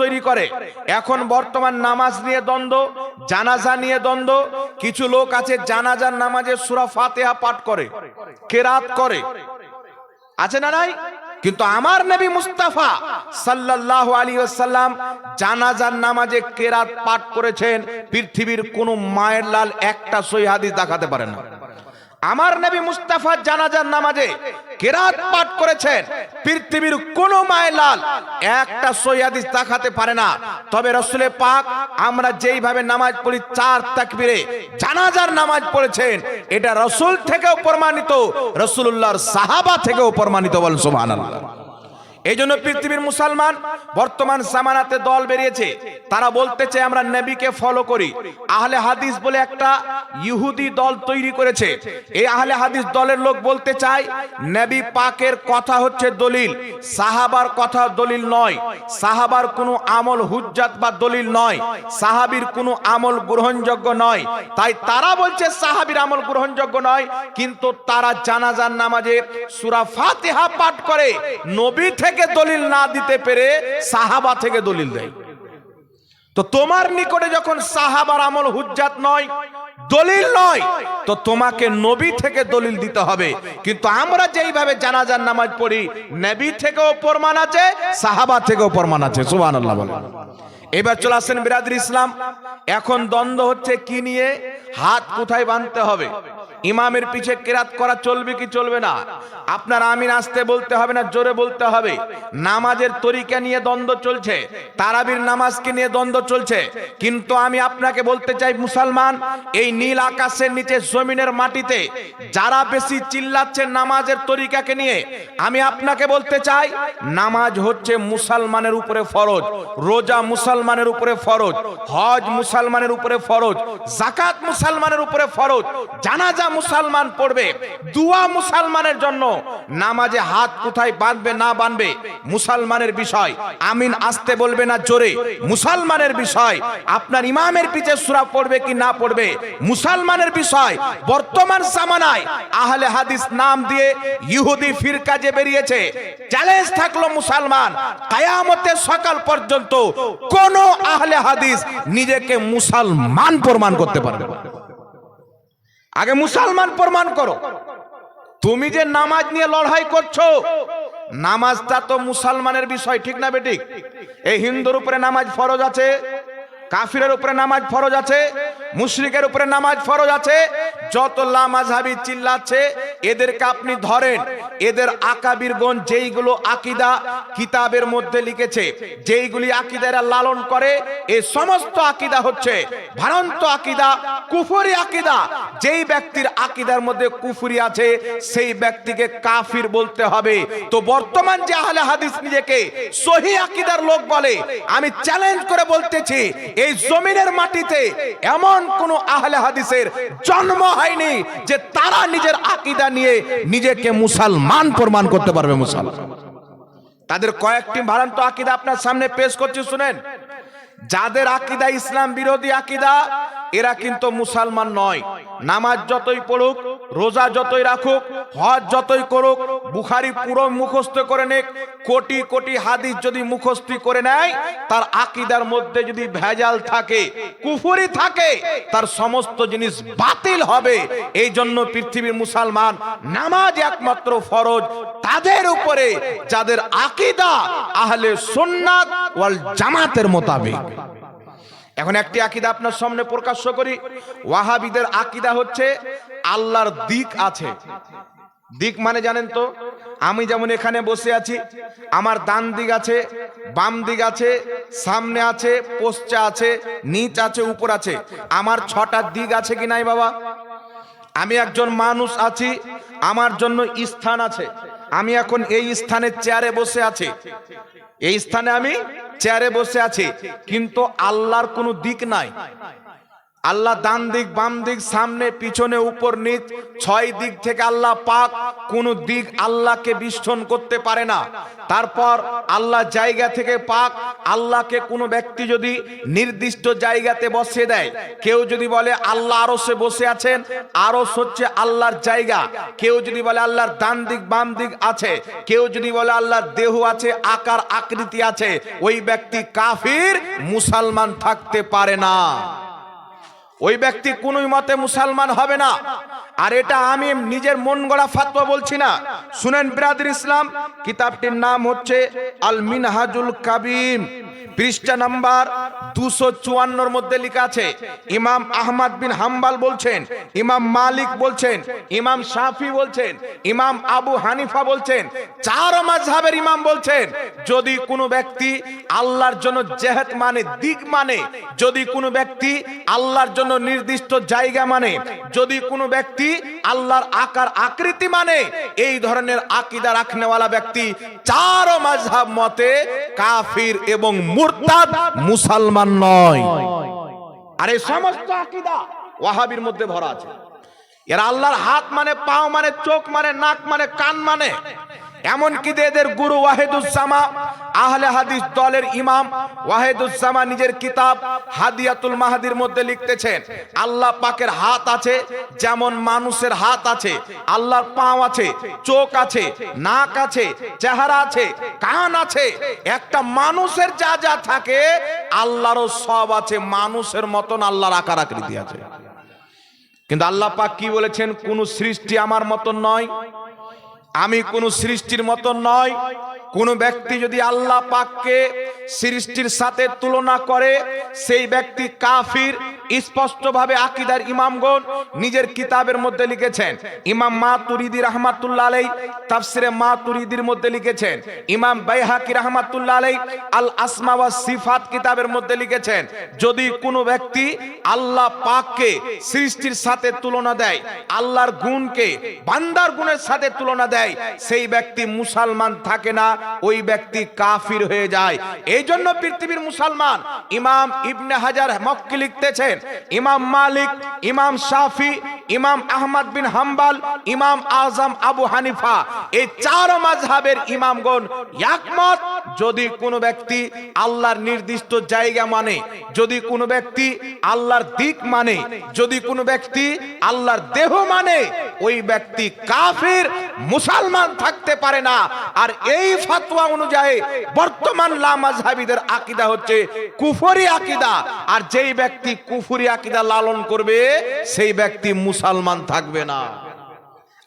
তৈরি করে। এখন বর্তমান নামাজ নিয়ে দ্বন্দ্ব, জানাজা নিয়ে দ্বন্দ্ব। কিছু লোক আছে জানাজার নামাজে সূরা ফাতিহা পাঠ করে, কেরাত করে, আছে না নাই? কিন্তু আমার নবী মুস্তাফা সাল্লাল্লাহু আলাইহি ওয়াসাল্লাম জানাজার নামাজে কেরাত পাঠ করেছেন, পৃথিবীর কোন মায়ের লাল একটা সহিহ হাদিস দেখাতে পারে না। আমার নবী মুস্তাফা জানাজার নামাজে কেরাত পাঠ করেছেন, পৃথিবীর কোন মায়ের লাল একটা সহিহ হাদিস দেখাতে পারে না। তবে রাসূল পাক আমরা যেইভাবে নামাজ পড়ি 4 তাকবীরে জানাজার নামাজ পড়েছেন, এটা রাসূল থেকেও প্রমাণিত, রাসূলুল্লাহর সাহাবা থেকেও প্রমাণিত। বল সুবহানাল্লাহ। এই জন্য পৃথিবীর মুসলমান বর্তমান জামানাতে দল বেরিয়েছে, তারা বলতে চায় আমরা নবীকে ফলো করি। আহলে হাদিস বলে একটা ইহুদি দল তৈরি করেছে। এই আহলে হাদিস দলের লোক বলতে চায় নবী পাকের কথা হচ্ছে দলিল, সাহাবার কথা দলিল নয়, সাহাবার কোনো আমল হুজ্জাত বা দলিল নয়, সাহাবীর কোনো আমল গ্রহণযোগ্য নয়। তাই তারা বলছে সাহাবীর আমল গ্রহণযোগ্য নয়, কিন্তু তারা জানাজার নামাজে সূরা ফাতিহা পাঠ করে নবী থেকে দলিল না দিতে পেরে সাহাবা থেকে দলিল দেয়। তো তোমার নিকটে যখন সাহাবার আমল হুজ্জাত নয়, দলিল নয়, তো তোমাকে নবী থেকে দলিল দিতে হবে। কিন্তু আমরা যেইভাবে জানাজার নামাজ পড়ি, নবী থেকেও প্রমাণ আছে, সাহাবা থেকেও প্রমাণ আছে। সুবহানাল্লাহ বলেন। এবার চলে আসেন বিরাদরি ইসলাম। এখন দ্বন্দ্ব হচ্ছে কি নিয়ে? হাত কোথায় বাঁধতে হবে। ইমামের পিছে কেরাত করা চলবে কি চলবে না? আপনার আমিন আসতে বলতে হবে না জোরে বলতে হবে? নামাজের তরিকা নিয়ে দ্বন্দ্ব চলছে, তারাবির নামাজকে নিয়ে দ্বন্দ্ব চলছে। কিন্তু আমি আপনাকে বলতে চাই মুসলমান, এই নীল আকাশের নিচে জমিনের মাটিতে যারা বেশি চিল্লাচ্ছেন নামাজের তরিকাকে নিয়ে, আমি আপনাকে বলতে চাই নামাজ হচ্ছে মুসলমানের উপরে ফরজ, রোজা মুসলমানের উপরে ফরজ, হজ মুসলমানের উপরে ফরজ, যাকাত মুসলমানের উপরে ফরজ, জানাজা মুসলমান পড়বে, দুয়া মুসলমানের জন্য। নামাজে হাত কোথায় বাঁধবে না বাঁধবে মুসলমানের বিষয়, আমিন আসতে বলবে না জোরে মুসলমানের বিষয়, আপনার ইমামের পিছে সূরা পড়বে কি না পড়বে মুসলমানের বিষয়। বর্তমান জামানায় আহলে হাদিস নাম দিয়ে ইহুদি ফিরকা যে বেরিয়েছে, চ্যালেঞ্জ থাকলো মুসলমান, কিয়ামতের সকাল পর্যন্ত কোন আহলে হাদিস নিজেকে মুসলমান প্রমাণ করতে পারবে না। আগে মুসলমান প্রমাণ করো। তুমি যে নামাজ নিয়ে লড়াই করছো, নামাজটা তো মুসলমানের বিষয়, ঠিক না বেঠিক? এই হিন্দুর উপরে নামাজ ফরজ আছে, কাফিরের উপরে নামাজ ফরজ আছে, মুশরিকের উপরে নামাজ ফরজ আছে। যত লামাযহাবি চিল্লাচ্ছে এদেরকে আপনি ধরেন, এদের আকাবিরগণ যেইগুলো আকীদা কিতাবের মধ্যে লিখেছে, যেইগুলি আকীদা এরা লালন করে, এই সমস্ত আকীদা হচ্ছে ভ্রান্ত আকীদা, কুফরি আকীদা। যেই ব্যক্তির আকীদার মধ্যে কুফরি আছে সেই ব্যক্তিকে কাফির বলতে হবে। তো বর্তমান যে আহলে হাদিস নিজেকে সহিহ আকীদার লোক বলে, আমি চ্যালেঞ্জ করে বলতেছি এই জমিনের মাটিতে এমন কোন আহলে হাদিসের জন্ম হয়নি যে তারা নিজের আকীদা নিয়ে নিজেকে মুসলমান প্রমাণ করতে পারবে। মুসলমান তাদের কয়েকটি ভ্রান্ত আকীদা আপনার সামনে পেশ করছি, শুনেন। যাদের আকীদা ইসলাম বিরোধী আকীদা, এরা কিন্তু মুসলমান নয়। নামাজ যতই পড়ুক, রোজা যতই রাখুক, হজ যতই করুক, বুখারী পুরো মুখস্থ করে নেক, কোটি কোটি হাদিস যদি মুখস্থ করে নেয়, তার আকীদার মধ্যে যদি ভেজাল থাকে, কুফরি থাকে, তার সমস্ত জিনিস বাতিল হবে। এই জন্য পৃথিবীর মুসলমান নামাজ একমাত্র ফরজ তাদের উপরে যাদের আকীদা আহলে সুন্নাত ওয়াল জামাতের মোতাবেক। এখন একটি আকীদা আপনার সামনে প্রকাশ করি। ওয়াহাবিদের আকীদা হচ্ছে আল্লাহর দিক আছে। দিক মানে জানেন তো? আমি যেমন এখানে বসে আছি, আমার ডান দিক আছে, বাম দিক আছে, সামনে আছে, পশ্চা আছে, নিচ আছে, উপর আছে। আমার 6টা দিক আছে কি নাই বাবা? আমি একজন মানুষ আছি, আমার জন্য স্থান আছে। আমি এখন এই স্থানে চেয়ারে বসে আছি, এই স্থানে আমি চেয়ারে বসে আছি, কিন্তু আল্লাহর কোনো দিক নাই। আল্লাহ ডান দিক বাম দিক সামনে পিছনে উপর নিচ 6 দিক থেকে আল্লাহ পাক, কোন দিক আল্লাহকে বিস্ফোরণ করতে পারে না। তারপর আল্লাহ জায়গা থেকে পাক। আল্লাহকে কোনো ব্যক্তি যদি নির্দিষ্ট জায়গাতে বসিয়ে দেয়, কেউ যদি বলে আল্লাহ আরশে বসে আছেন, আরশ হচ্ছে আল্লাহর জায়গা, কেউ যদি বলে আল্লাহর ডান দিক বাম দিক আছে, কেউ যদি বলে আল্লাহর দেহ আছে, আকার আকৃতি আছে, ওই ব্যক্তি কাফির, মুসলমান থাকতে পারে না। ওই ব্যক্তি কোন মতে মুসলমান হবে না। আর এটা আমি নিজের মন গড়া ফাতোয়া বলছি না, শুনেন ব্রাদার ইসলাম, কিতাবটির নাম হচ্ছে আল মিনহাজুল কাবিম, পৃষ্ঠা নাম্বার 254 মধ্যে লেখা আছে, ইমাম আহমদ বিন হাম্বল বলছেন, ইমাম মালিক বলছেন, ইমাম শাফি বলছেন, ইমাম আবু হানিফা বলছেন, 4 মাযহাবের ইমাম বলছেন, যদি কোনো ব্যক্তি আল্লাহর জন্য জেহাদ মানে, দিক মানে, যদি কোনো ব্যক্তি আল্লাহর জন্য নির্দিষ্ট জায়গা মানে, যদি কোনো ব্যক্তি আল্লাহর আকার আকৃতি মানে, এই ধরনের আকীদা রাখনেওয়ালা ব্যক্তি 4 মাযহাব মতে কাফির এবং মুরতাদ, মুসলমান নয়। আর এই সমস্ত আকীদা ওয়াহাবির মধ্যে ভরা আছে। এরা আল্লাহর হাত মানে, পাও মানে, চোখ মানে, নাক মানে, কান মানে, এমনকি এদের গুরু ওয়াহিদুজ্জামা আহলে হাদিস দলের ইমাম ওয়াহিদুজ্জামা নিজের কিতাব হাদিয়াতুল মাহদির মধ্যে লিখতেছেন, আল্লাহ পাকের হাত আছে যেমন মানুষের হাত আছে, আল্লাহর পাও আছে, চোখ আছে, নাক আছে, চেহারা আছে, কান আছে, একটা মানুষের যা যা থাকে আল্লাহরও সব আছে, মানুষের মতন আল্লাহর আকার আকৃতি আছে। কিন্তু আল্লাহ পাক কি বলেছেন, কোন সৃষ্টি আমার মতন নয়, আমি কোন সৃষ্টির মতন নয়। কোন ব্যক্তি যদি আল্লাহ পাককে সৃষ্টির সাথে তুলনা করে, সেই ব্যক্তি কাফির। স্পষ্টভাবে আকীদার ইমামগণ নিজের কিতাবের মধ্যে লিখেছেন। ইমাম মাতুরিদি রাহমাতুল্লাহ আলাইহি তাফসিরে মাতুরিদির মধ্যে লিখেছেন, ইমাম বাইহাকি রাহমাতুল্লাহ আলাইহি আল আসমা ওয়াস সিফাত কিতাবের মধ্যে লিখেছেন, যদি কোনো ব্যক্তি আল্লাহ পাককে সৃষ্টির সাথে তুলনা দেয়, আল্লাহর গুণকে বান্দার গুণের সাথে তুলনা দেয়, সেই ব্যক্তি মুসলমান থাকে না, ওই ব্যক্তি কাফির হয়ে যায়। এই জন্য পৃথিবীর মুসলমান ইমাম ইবনে হাজার মক্কি লিখতেছেন, ইমাম মালিক, ইমাম শাফি, ইমাম আহমদ বিন হাম্বল, ইমাম আজম আবু হানিফা, এই 4 মাযহাবের ইমামগণ একমত, যদি কোনো ব্যক্তি আল্লাহর নির্দিষ্ট জায়গা মানে, যদি কোনো ব্যক্তি আল্লাহর দিক মানে, যদি কোনো ব্যক্তি আল্লাহর দেহ মানে, ওই ব্যক্তি কাফির, মুসলমান থাকতে পারে না। আর এই ফতোয়া অনুযায়ী বর্তমান লামাযহাবীদের আকীদা হচ্ছে কুফরি আকীদা। আর যেই ব্যক্তি কুফরি আকীদা লালন করবে, সেই ব্যক্তি মুসলমান থাকবে না।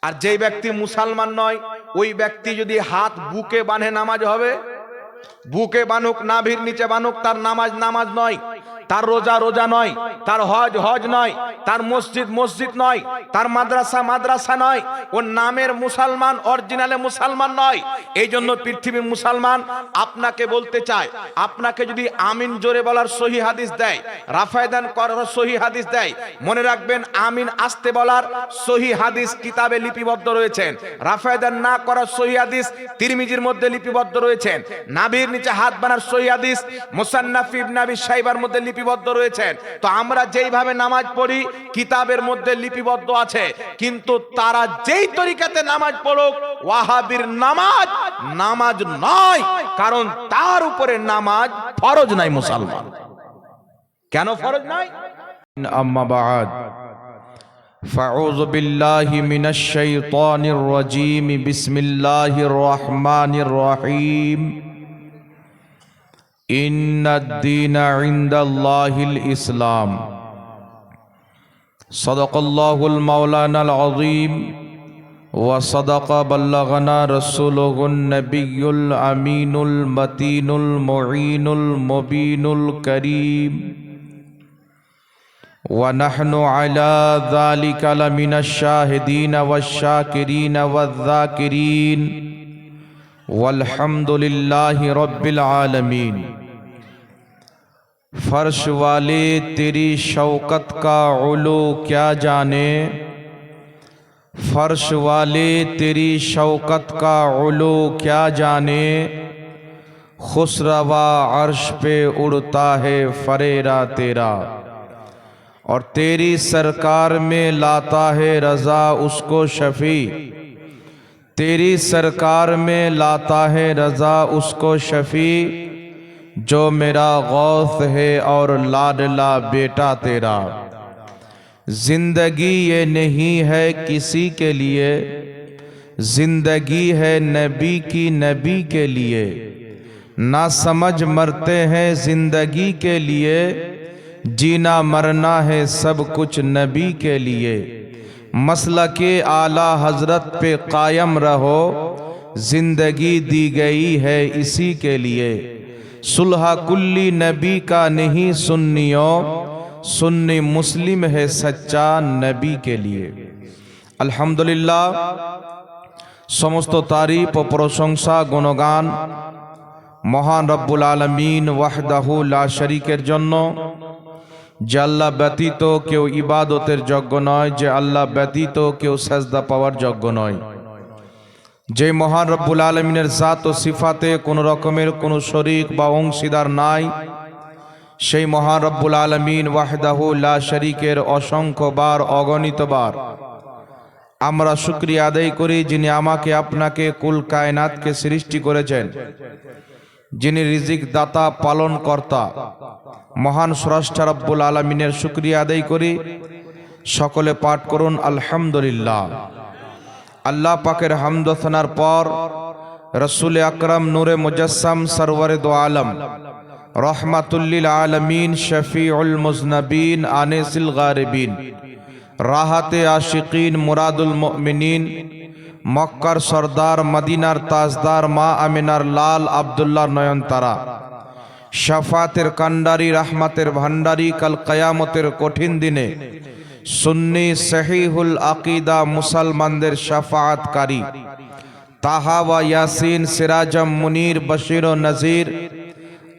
আর যেই ব্যক্তি মুসলমান নয়, ওই ব্যক্তি যদি হাত বুকে বাঁধে নামাজ হবে? বুকে বানুক, নাভির নিচে বানুক, তার নামাজ নামাজ নয়, তার রোজা রোজা নয়, তার হজ হজ নয়, তার মসজিদ মসজিদ নয়, তার মাদ্রাসা মাদ্রাসা নয়, ওর নামের মুসলমান, অরিজিনালে মুসলমান নয়। এই জন্য পৃথিবীর মুসলমান আপনাকে বলতে চায়, আপনাকে যদি আমিন জোরে বলার সহি হাদিস দেয়, রাফায়দান করার সহি হাদিস দেয়, মনে রাখবেন আমিন আস্তে বলার সহি হাদিস কিতাবে লিপিবদ্ধ রয়েছেন, রাফায়দান না করার সহি হাদিস তিরমিজির মধ্যে লিপিবদ্ধ রয়েছেন, নাভির নিচে হাত বানার সহি হাদিস মুসান্নাফ ইবনে আবি শাইবার মধ্যে লিপিবদ্ধ রয়েছেন। তো আমরা যেইভাবে নামাজ পড়ি কিতাবের মধ্যে লিপিবদ্ধ আছে, কিন্তু তারা যেই তরিকাতে নামাজ পড়ুক, ওয়াহাবির নামাজ নামাজ নয়, কারণ তার উপরে নামাজ ফরজ নাই। মুসলমান কেন ফরজ নাই? আম্মা বাদ, ফাউযু বিল্লাহি মিনাশ শাইতানির রাজীম, বিসমিল্লাহির রহমানির রহিম। ইন্নাদ-দীনা ইনদাল্লাহিল ইসলাম। সাদাকাল্লাহুল মাওলানাল আযীম ওয়া সাদাকা বাল্লাগানা রাসূলুহুন নবিয়্যুল আমিনুল মাতিনুল মুঈনুল মুবিনুল কারীম। ওয়া নাহনু আলা যালিকা লামিনাশ শাহিদিনা ওয়াশ শাকিরিনা ওয়ায যাকিরিন। वल्हम्दुलिल्लाहि रब्बिल आलमीन। फर्श वाले तेरी शौकत का उलू क्या जाने, फर्श वाले तेरी शौकत का उलू क्या जाने, खुसरवा अर्श पे उड़ता है फरेरा तेरा। और तेरी सरकार में लाता है रजा उसको शफी, तेरी सरकार में लाता है रजा उसको शफी, जो मेरा गौस है और लाडला बेटा तेरा। जिंदगी ये नहीं है किसी के लिए, जिंदगी है नबी की नबी के लिए। ना समझ मरते हैं जिंदगी के लिए, जीना मरना है सब कुछ नबी के लिए। मसलके आला हजरत पे कायम रहो, जिंदगी दी गई है इसी के लिए। सुलह कुल्ली नबी का नहीं सुन्नियों, सुन्नी मुस्लिम है सच्चा नबी के लिए। अल्हम्दुलिल्लाह, समस्त तारीफ ও প্রশংসা গুণগান মহান রব্বুল আলামিন ওয়াহদাহু লা শরীকের জন্য, যে আল্লাহ ব্যতীত কেউ ইবাদতের যোগ্য নয়, যে আল্লাহ ব্যতীত কেউ সাজদা পাওয়ার যোগ্য নয়, যে মহান রব্বুল আলামিনের জাত ও সিফাতে কোনো রকমের কোনো শরীক বা অংশীদার নাই, সেই মহান রব্বুল আলামিন ওয়াহদাহু লা শরীকের অসংখ্য বার অগণিত বার আমরা শুকরিয়া আদায় করি, যিনি আমাকে আপনাকে কুল কায়নাতকে সৃষ্টি করেছেন, যিনি রিজিক দাতা পালন কর্তা মহান স্রষ্টা রব্বুল আলামিনের শুকরিয়া আদায় করি। সকলে পাঠ করুন আলহামদুলিল্লাহ। আল্লাহ পাকের হামদ সানার পর রসুল আকরাম নূরে মুজাসসাম সরওয়ারে দো আলম রহমাতুল্লিল আলমিন শফিউল মুজনবিন আনিসিল গারিবিন রাহাতে আশিকিন মুরাদুল মুমিনিন মক্কার সরদার মদিনার তাজদার মা আমিনার লাল আব্দুল্লাহ নয়নতারা শাফাতের কান্ডারি রহমতের ভান্ডারি কাল কিয়ামতের কঠিন দিনে সুন্নি সহিহুল আকিদা মুসলমানদের শাফাআতকারী তাহা ওয়া ইয়াসিন সিরাজম মুনির বশির ও নজির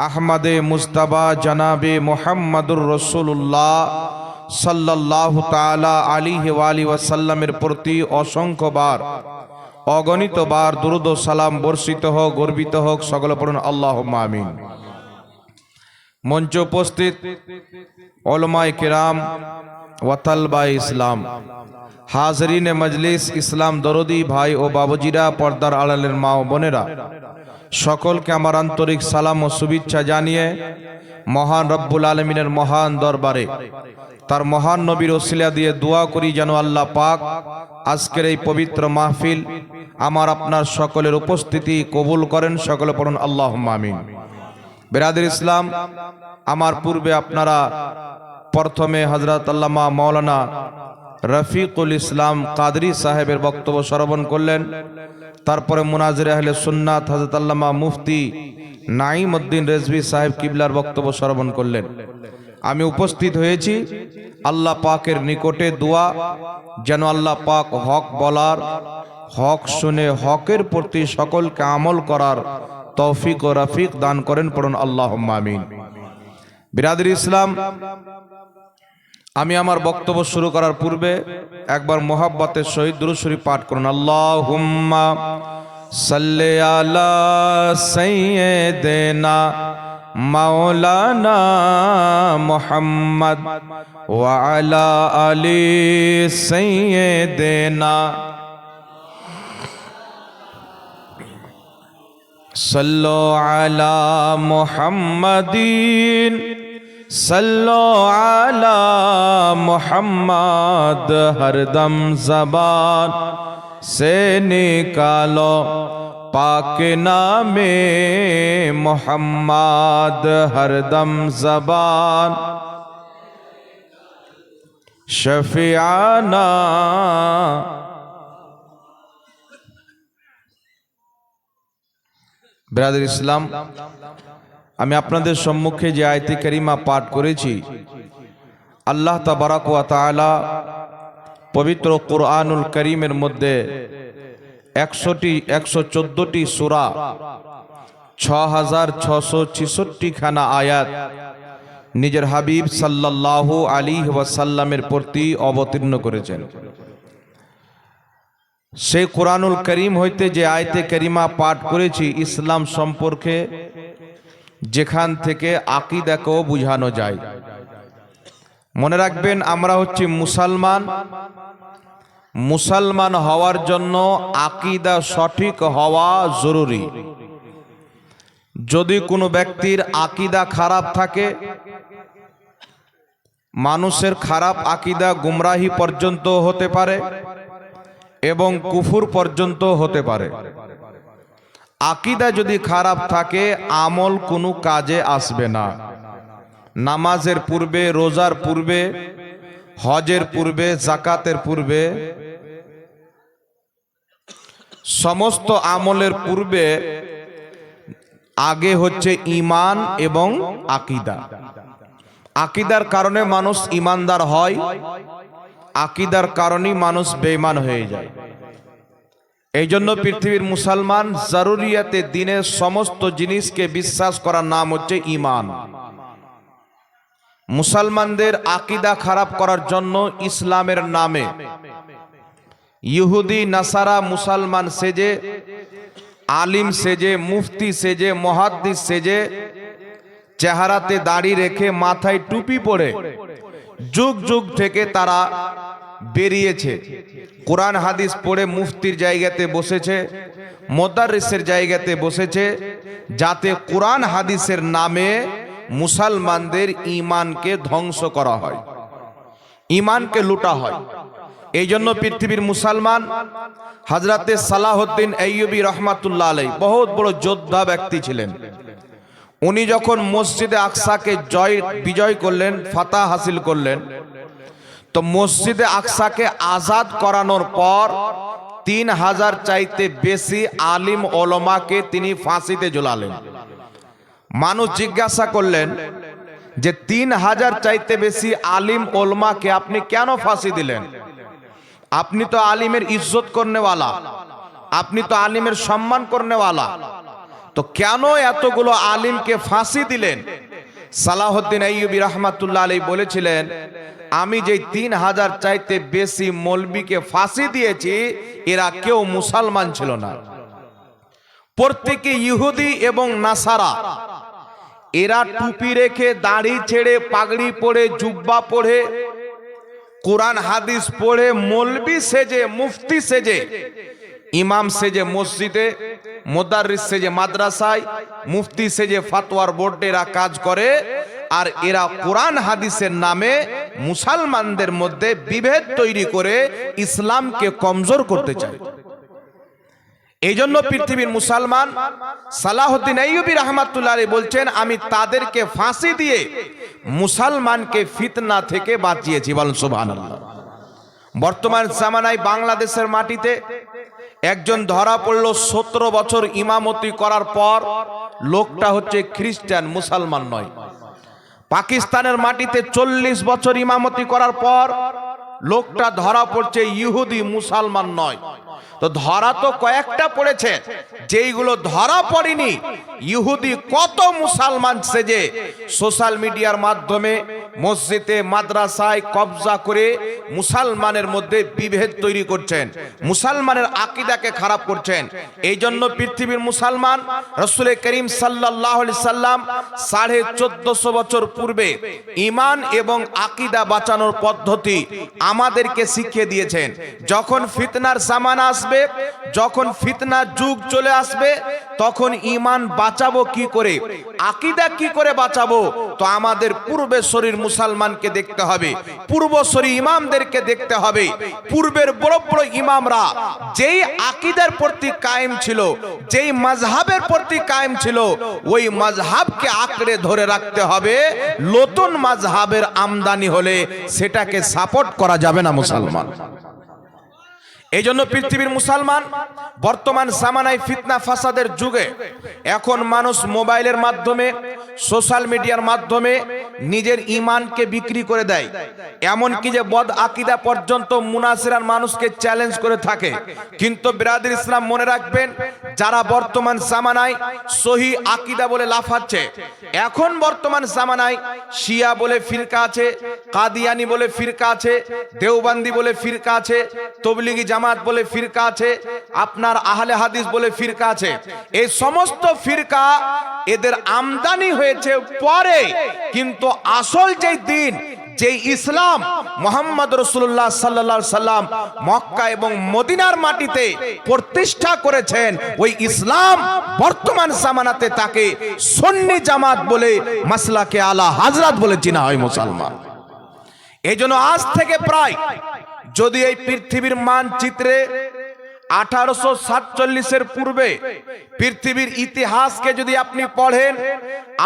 আহমদে মুস্তাবা জনাবে মুহাম্মদুর রাসূলুল্লাহ সাল্লাল্লাহু তাআলা আলাইহি ওয়া আলিহি ওয়াসাল্লামের প্রতি অসংখ্য বার অগণিত বার দুরূদ ও সালাম বর্ষিত হোক, গর্বিত হোক। সকলে পড়ুন আল্লাহুম্মা আমিন। মঞ্চে উপস্থিত উলামায়ে কিরাম ওয়া তালবায়ে ইসলাম, হাজরিনে মজলিস, ইসলাম দরদি ভাই ও বাবুজিরা, পর্দার আড়ালের মা ও বোনেরা, সকলকে আমার আন্তরিক সালাম ও শুভেচ্ছা জানিয়ে মহান রব্বুল আলামিনের মহান দরবারে তার মহান নবীর ওসিলা দিয়ে দোয়া করি যেন আল্লাহ পাক আজকের এই পবিত্র মাহফিল আমার আপনার সকলের উপস্থিতি কবুল করেন। সকলে পড়ুন আল্লাহুম্মা আমিন। বিরাদর ইসলাম, আমার পূর্বে আপনারা প্রথমে হযরত আল্লামা মাওলানা রফিকুল ইসলাম কাদরি সাহেবের বক্তব্য শ্রবণ করলেন। তারপরে মুনাজির আহলে সুন্নাত হযরত আল্লামা মুফতি নাঈম উদ্দিন রেজভী সাহেব কিবলার বক্তব্য শ্রবণ করলেন। আমি উপস্থিত হয়েছি আল্লাহ পাকের নিকটে দোয়া যেন আল্লাহ পাক হক বলার, হক শুনে হকের প্রতি সকলকে আমল করার তৌফিক ও রফিক দান করেন। পড়ুন আল্লাহুম্মা আমিন। বিরাদর ইসলাম, আমি আমার বক্তব্য শুরু করার পূর্বে একবার মোহাব্বতের সহিত দুরূদ শরীফ পাঠ করুন। আল্লাহুম্মা সাল্লি আলা সাইয়্যিদিনা মাওলানা মুহাম্মদ ওয়া আলা আলি সাইয়্যিদিনা সাল্লু আলা মুহাম্মাদিন सल्लो आला मोहम्मद, हरदम ज़बान से निकालो पाक नामे मोहम्मद, हरदम ज़बान शफियाना। ब्रदर इस्लाम, আমি আপনাদের সম্মুখে যে আয়াতে কারিমা পাঠ করেছি, আল্লাহ তাবারাক ওয়া তাআলা পবিত্র কুরআনুল কারীমের মধ্যে 114টি সূরা 6666 খানা আয়াত নিজের হাবিব সাল্লাল্লাহু আলাইহি ওয়াসাল্লামের প্রতি অবতীর্ণ করেছেন। সেই কুরআনুল কারীম হইতে যে আয়াতে কারিমা পাঠ করেছি ইসলাম সম্পর্কে, যেখান থেকে আকীদাকেও বুঝানো যায়, মনে রাখবেন, আমরা হচ্ছি মুসলমান। মুসলমান হওয়ার জন্য আকীদা সঠিক হওয়া জরুরি। যদি কোনো ব্যক্তির আকীদা খারাপ থাকে, মানুষের খারাপ আকীদা গুমরাহি পর্যন্ত হতে পারে এবং কুফর পর্যন্ত হতে পারে। আকীদা যদি খারাপ থাকে, আমল কোনো কাজে আসবে না। নামাজের পূর্বে, রোজার পূর্বে, হজের পূর্বে, যাকাতের পূর্বে, সমস্ত আমলের পূর্বে আগে হচ্ছে ঈমান এবং আকীদা। আকীদার কারণে মানুষ ঈমানদার হয়, আকীদার কারণেই মানুষ বেঈমান হয়ে যায়। এই জন্য পৃথিবীর মুসলমান জরুরিয়াতে দিনের সমস্ত জিনিসকে বিশ্বাস করার নাম হচ্ছে ঈমান। মুসলমানদের আকীদা খারাপ করার জন্য ইসলামের নামে ইহুদি নাসারা মুসলমান সেজে, আলিম সেজে, মুফতি সেজে, মুহাদ্দিস সেজে, চেহারাতে দাড়ি রেখে, মাথায় টুপি পরে যুগ যুগ থেকে তারা বেরিয়েছে। কোরআন হাদিস পড়ে মুফতির জায়গাতে বসেছে, মুদাররিসের জায়গাতে বসেছে, যাতে কোরআন হাদিসের নামে মুসলমানদের ঈমানকে ধ্বংস করা হয়, ঈমানকে লুটা হয়। এই জন্য পৃথিবীর মুসলমান হযরতে সালাহউদ্দিন আইয়ুবী রহমাতুল্লাহ আলাইহি বহুত বড় যোদ্ধা ব্যক্তি ছিলেন। উনি যখন মসজিদে আকসাকে বিজয় করলেন, ফাতাহ হাসিল করলেন, তো মসজিদে আকসাকে আজাদ করানোর পর 3000 চাইতে বেশি আলিম ওলামাকে তিনি ফাঁসিতে ঝুলালেন। মানুষ জিজ্ঞাসা করলেন যে 3000 চাইতে বেশি আলিম ওলামাকে আপনি কেন ফাঁসি দিলেন? আপনি তো আলিমের ইজ্জত করনেওয়ালা, আপনি তো আলিমের সম্মান করনেওয়ালা, তো কেন এতগুলো আলিমকে ফাঁসি দিলেন? সালাহউদ্দিন আইয়ুবী রহমাতুল্লাহ আলাইহি বলেছিলেন, আমি যে 3000 চাইতে বেশি মৌলবীকে ফাঁসি দিয়েছি, এরা কেউ মুসলমান ছিল না। প্রত্যেকে ইহুদি এবং নাসারা। এরা টুপি রেখে, দাড়ি ছেড়ে, পাগড়ি পরে, জুব্বা পরে, কোরআন হাদিস পড়ে, মৌলবী সেজে, মুফতি সেজে, ইমাম সেজে মসজিদে, মুদাররিস সেজে মাদ্রাসায়, মুফতি সেজে ফতোয়ার বোর্ডে এরা কাজ করে। আর এরা কোরআন হাদিসের নামে মুসলমানদের মধ্যে বিভেদ তৈরি করে ইসলামকে কমজোর করতে চায়। এই জন্য পৃথিবীর মুসলমান সালাহউদ্দিন আইয়ুবী রহমাতুল্লাহ আলাইহি বলছেন, আমি তাদেরকে ফাঁসি দিয়ে মুসলমানকে ফিতনা থেকে বাঁচিয়েছি। বলেন সুবহানাল্লাহ। বর্তমান জামানায় বাংলাদেশের মাটিতে একজন ধরা পড়ল 17 বছর ইমামতি করার পর। লোকটা হচ্ছে খ্রিস্টান, মুসলমান নয়। পাকিস্তানের মাটিতে 40 বছর ইমামতি করার পর লোকটা ধরা পড়ছে ইহুদি, মুসলমান নয়। তো ধরা তো কয়েকটা পড়েছে, যেইগুলো ধরা পড়েনি ইহুদি কত মুসলমান সেজে সোশ্যাল মিডিয়ার মাধ্যমে মসজিদে, মাদ্রাসায় কবজা করে মুসলমানের মধ্যে বিভেদ তৈরি করছেন, মুসলমানের আকীদাকে খারাপ করছেন। এই জন্য পৃথিবীর মুসলমান রাসূল করিম সাল্লাল্লাহু আলাইহি সাল্লাম 1450 বছর পূর্বে ঈমান এবং আকীদা বাঁচানোর পদ্ধতি আমাদেরকে শিখিয়ে দিয়েছেন। যখন ফিতনার জামানা আসবে, যখন ফিতনার যুগ চলে আসবে, তখন ঈমান বাঁচাবো কি করে, আকীদা কি করে বাঁচাবো? তো আমাদের পূর্বেশ্বরীর মুসলমানকে দেখতে হবে, পূর্বশ্বরী ইমামদেরকে দেখতে হবে। পূর্বের বড় বড় ইমামরা যেই আকীদার প্রতি কায়েম ছিল, যেই মাযহাবের প্রতি কায়েম ছিল, ওই মাযহাবকে আঁকড়ে ধরে রাখতে হবে। নতুন মাযহাবের আমদানি হলে সেটাকে সাপোর্ট করা যাবে না মুসলমান। এই জন্য পৃথিবীর মুসলমান বর্তমান জামানায় ফিতনা ফাসাদের যুগে এখন মানুষ মোবাইলের মাধ্যমে, সোশ্যাল মিডিয়ার মাধ্যমে নিজের ঈমানকে বিক্রি করে দেয়। এমনকি যে বদ আকীদা পর্যন্ত মুনাফিরান মানুষকে চ্যালেঞ্জ করে থাকে। কিন্তু বিরাদর ইসলাম মনে রাখবেন, যারা বর্তমান জামানায় সহি আকীদা বলে লাফাচ্ছে, এখন বর্তমান জামানায় শিয়া বলে ফিরকা আছে, কাদিয়ানি বলে ফিরকা আছে, দেওবন্দি বলে ফিরকা আছে, তবলিগি জামাত বলে ফিরকা আছে, আপনার আহলে হাদিস বলে ফিরকা আছে। এই সমস্ত ফিরকা এদের আমদানি হয়েছে পরে, কিন্তু আসল যে দিন, যে ইসলাম মুহাম্মদ রাসূলুল্লাহ সাল্লাল্লাহু আলাইহি সাল্লাম মক্কা এবং মদিনার মাটিতে প্রতিষ্ঠা করেছেন, ওই ইসলাম বর্তমান জামানাতে তাকে সুন্নি জামাত বলে, মাসলাকে আলা হযরত বলে চেনা হয় মুসলমান। এই জন্য আজ থেকে প্রায়, যদি এই পৃথিবীর মানচিত্রে 1847 পূর্বে পৃথিবীর ইতিহাসকে যদি আপনি পড়েন,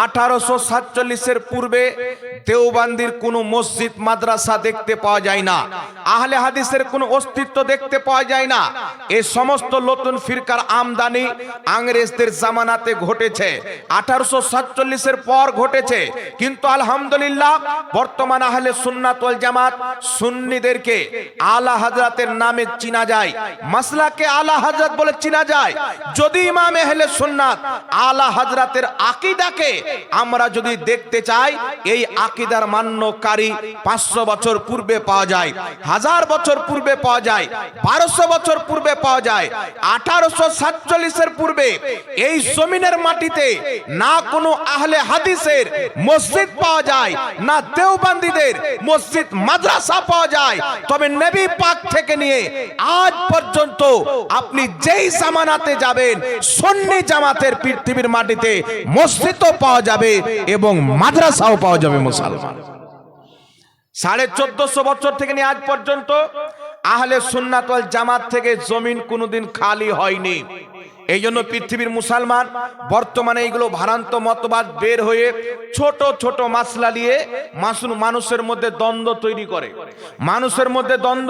1847 পূর্বে দেওবন্দির কোনো মসজিদ মাদ্রাসা দেখতে পাওয়া যায় না, আহলে হাদিসের কোনো অস্তিত্ব দেখতে পাওয়া যায় না। এই সমস্ত নতুন ফিরকার আমদানি ইংরেজদের জামানাতে ঘটেছে, 1847 পর ঘটেছে। কিন্তু আলহামদুলিল্লাহ বর্তমান আহলে সুন্নাত ওয়াল জামাত সুন্নিদেরকে আলা হযরতের নামে চিনা যায়, মাসলাকে আলা হযরত বলে চিনা যায়। যদি ইমাম আহলে সুন্নাত আলা হযরতের আকীদাকে আমরা যদি দেখতে চাই, এই আকীদার মান্যকারী 500 বছর পূর্বে পাওয়া যায়, 1000 বছর পূর্বে পাওয়া যায়, 1200 বছর পূর্বে পাওয়া যায়। 1847 পূর্বে এই জমিনের মাটিতে না কোনো আহলে হাদিসের মসজিদ পাওয়া যায়, না দেওবন্দীদের মসজিদ মাদ্রাসা পাওয়া যায়। তবে নবী পাক থেকে নিয়ে আজ পর্যন্ত আপনি যেই জামানাতে যাবেন, সুন্নি জামাতের পৃথিবীর মাটিতে মসজিদও পাওয়া যাবে এবং মাদ্রাসাও পাওয়া যাবে মুসলমান। 1450 বছর থেকে নিয়ে আজ পর্যন্ত আহলে সুন্নাত ওয়াল জামাত থেকে জমিন কোনোদিন খালি হয়নি। এই জন্য পৃথিবীর মুসলমান বর্তমানে এইগুলো ভ্রান্ত মতবাদ বের হয়ে ছোট ছোট মাসলা নিয়ে মানুষের মধ্যে দ্বন্দ্ব তৈরি করে, মানুষের মধ্যে দ্বন্দ্ব